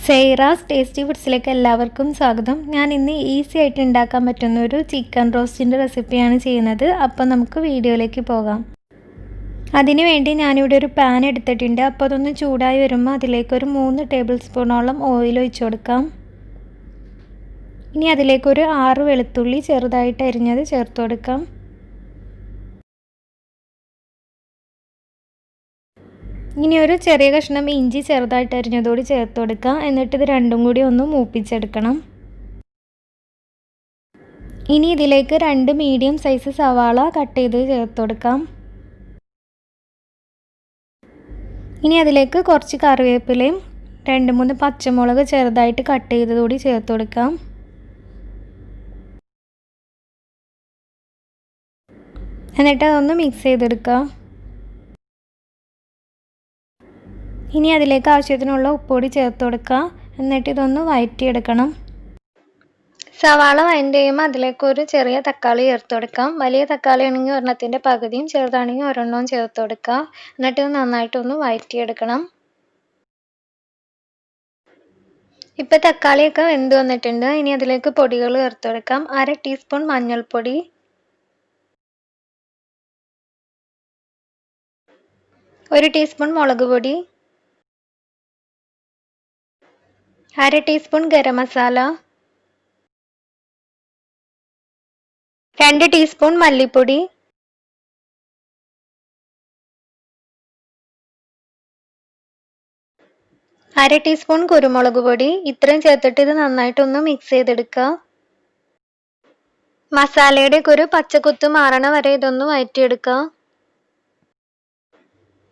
സൈറാസ് tasty ഫുഡ്സിലേക്ക് എല്ലാവർക്കും സ്വാഗതം. ഞാൻ ഇന്ന് ഈസി ആയിട്ട് ഉണ്ടാക്കാൻ പറ്റുന്ന ഒരു ചിക്കൻ റോസ്റ്റിൻ്റെ റെസിപ്പിയാണ് ചെയ്യുന്നത്. അപ്പോൾ നമുക്ക് വീഡിയോയിലേക്ക് പോകാം. അതിനു വേണ്ടി ഞാനിവിടെ ഒരു പാൻ എടുത്തിട്ടുണ്ട്. അപ്പോൾ അതൊന്ന് ചൂടായി വരുമ്പോൾ അതിലേക്കൊരു 3 ടേബിൾ സ്പൂണോളം ഓയിൽ ഒഴിച്ചു കൊടുക്കാം. ഇനി അതിലേക്കൊരു 6 വെളുത്തുള്ളി ചെറുതായിട്ട് അരിഞ്ഞത് ചേർത്ത് കൊടുക്കാം. ഇനി ഒരു ചെറിയ കഷ്ണം ഇഞ്ചി ചെറുതായിട്ട് അരിഞ്ഞതോടെ ചേർത്ത് കൊടുക്കാം. എന്നിട്ട് ഇത് രണ്ടും കൂടി ഒന്ന് മൂപ്പിച്ചെടുക്കണം. ഇനി ഇതിലേക്ക് 2 മീഡിയം സൈസ് സവാള കട്ട് ചെയ്ത് ചേർത്ത് കൊടുക്കാം. ഇനി അതിലേക്ക് കുറച്ച് കറിവേപ്പിലയും 2-3 പച്ചമുളക് ചെറുതായിട്ട് കട്ട് ചെയ്തതോടെ ചേർത്ത് കൊടുക്കാം. എന്നിട്ട് അതൊന്ന് മിക്സ് ചെയ്തെടുക്കാം. ഇനി അതിലേക്ക് ആവശ്യത്തിനുള്ള ഉപ്പുപൊടി ചേർത്ത് കൊടുക്കുക. എന്നിട്ട് ഇതൊന്ന് വഴറ്റിയെടുക്കണം. സവാള വഴറ്റി കഴിയുമ്പോൾ അതിലേക്ക് ഒരു ചെറിയ തക്കാളി ചേർത്ത് കൊടുക്കാം. വലിയ തക്കാളി ആണെങ്കിൽ ഒരെണ്ണത്തിൻ്റെ പകുതിയും, ചെറുതാണെങ്കിൽ ഒരെണ്ണവും ചേർത്ത് കൊടുക്കുക. എന്നിട്ട് ഇത് നന്നായിട്ടൊന്ന് വഴറ്റിയെടുക്കണം. ഇപ്പം തക്കാളിയൊക്കെ വെന്ത് വന്നിട്ടുണ്ട്. ഇനി അതിലേക്ക് പൊടികൾ ചേർത്ത് കൊടുക്കാം. 1/2 ടീസ്പൂൺ മഞ്ഞൾപ്പൊടി, 1 ടീസ്പൂൺ മുളക് പൊടി, 1/2 ടീസ്പൂൺ ഗരം മസാല, 2 ടീസ്പൂൺ മല്ലിപ്പൊടി, 1/2 ടീസ്പൂൺ കുരുമുളക് പൊടി. ഇത്രയും ചേർത്തിട്ട് ഇത് നന്നായിട്ടൊന്ന് മിക്സ് ചെയ്തെടുക്കുക. മസാലയുടെ ഒക്കെ ഒരു പച്ചക്കുത്ത് മാറണ വരെ ഇതൊന്ന് വഴറ്റിയെടുക്കുക.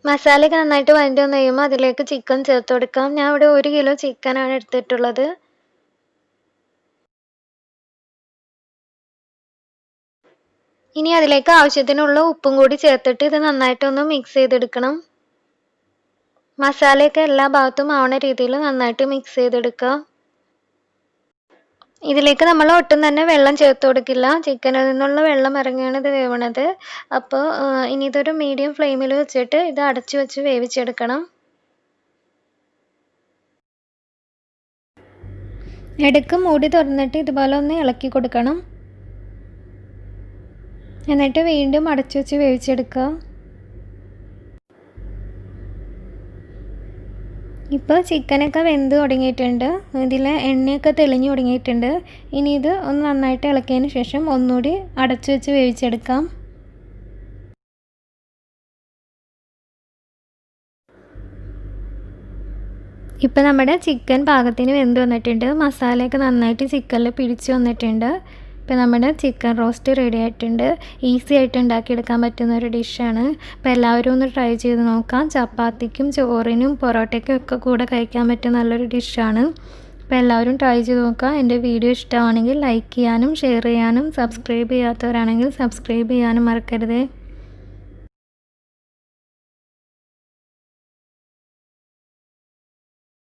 മസാലയൊക്കെ നന്നായിട്ട് വഴറ്റി വന്ന് കഴിയുമ്പോൾ അതിലേക്ക് ചിക്കൻ ചേർത്ത് കൊടുക്കാം. ഞാൻ ഇവിടെ 1 കിലോ ചിക്കനാണ് എടുത്തിട്ടുള്ളത്. ഇനി അതിലേക്ക് ആവശ്യത്തിനുള്ള ഉപ്പും കൂടി ചേർത്തിട്ട് ഇത് നന്നായിട്ടൊന്ന് മിക്സ് ചെയ്തെടുക്കണം. മസാലയൊക്കെ എല്ലാ ഭാഗത്തും ആവണ രീതിയിൽ നന്നായിട്ട് മിക്സ് ചെയ്തെടുക്കുക. ഇതിലേക്ക് നമ്മൾ ഒട്ടും തന്നെ വെള്ളം ചേർത്ത് കൊടുക്കില്ല. ചിക്കനിൽ നിന്നുള്ള വെള്ളം ഇറങ്ങിയാണ് ഇത് വേവണത്. അപ്പോൾ ഇനി ഇതൊരു മീഡിയം ഫ്ലെയിമിൽ വെച്ചിട്ട് ഇത് അടച്ചു വെച്ച് വേവിച്ചെടുക്കണം. ഇടയ്ക്ക് മൂടി തുറന്നിട്ട് ഇതുപോലെ ഒന്ന് ഇളക്കി കൊടുക്കണം. എന്നിട്ട് വീണ്ടും അടച്ചു വെച്ച് വേവിച്ചെടുക്കുക. ഇപ്പോൾ ചിക്കനൊക്കെ വെന്ത് തുടങ്ങിയിട്ടുണ്ട്. ഇതിൽ എണ്ണയൊക്കെ തെളിഞ്ഞു തുടങ്ങിയിട്ടുണ്ട്. ഇനി ഇത് ഒന്ന് നന്നായിട്ട് ഇളക്കിയതിന് ശേഷം ഒന്നുകൂടി അടച്ചു വെച്ച് വേവിച്ചെടുക്കാം. ഇപ്പോൾ നമ്മുടെ ചിക്കൻ പാകത്തിന് വെന്ത് വന്നിട്ടുണ്ട്. മസാലയൊക്കെ നന്നായിട്ട് ചിക്കനിൽ പിടിച്ച് വന്നിട്ടുണ്ട്. ഇപ്പോൾ നമ്മുടെ ചിക്കൻ റോസ്റ്റ് റെഡി ആയിട്ടുണ്ട്. ഈസി ആയിട്ട് ഉണ്ടാക്കിയെടുക്കാൻ പറ്റുന്ന ഒരു ഡിഷാണ്. അപ്പോൾ എല്ലാവരും ഒന്ന് ട്രൈ ചെയ്ത് നോക്കാം. ചപ്പാത്തിക്കും ചോറിനും പൊറോട്ടയ്ക്കും ഒക്കെ കൂടെ കഴിക്കാൻ പറ്റുന്ന നല്ലൊരു ഡിഷാണ്. അപ്പോൾ എല്ലാവരും ട്രൈ ചെയ്ത് നോക്കുക. എൻ്റെ വീഡിയോ ഇഷ്ടമാണെങ്കിൽ ലൈക്ക് ചെയ്യാനും ഷെയർ ചെയ്യാനും സബ്സ്ക്രൈബ് ചെയ്യാത്തവരാണെങ്കിൽ സബ്സ്ക്രൈബ് ചെയ്യാനും മറക്കരുത്.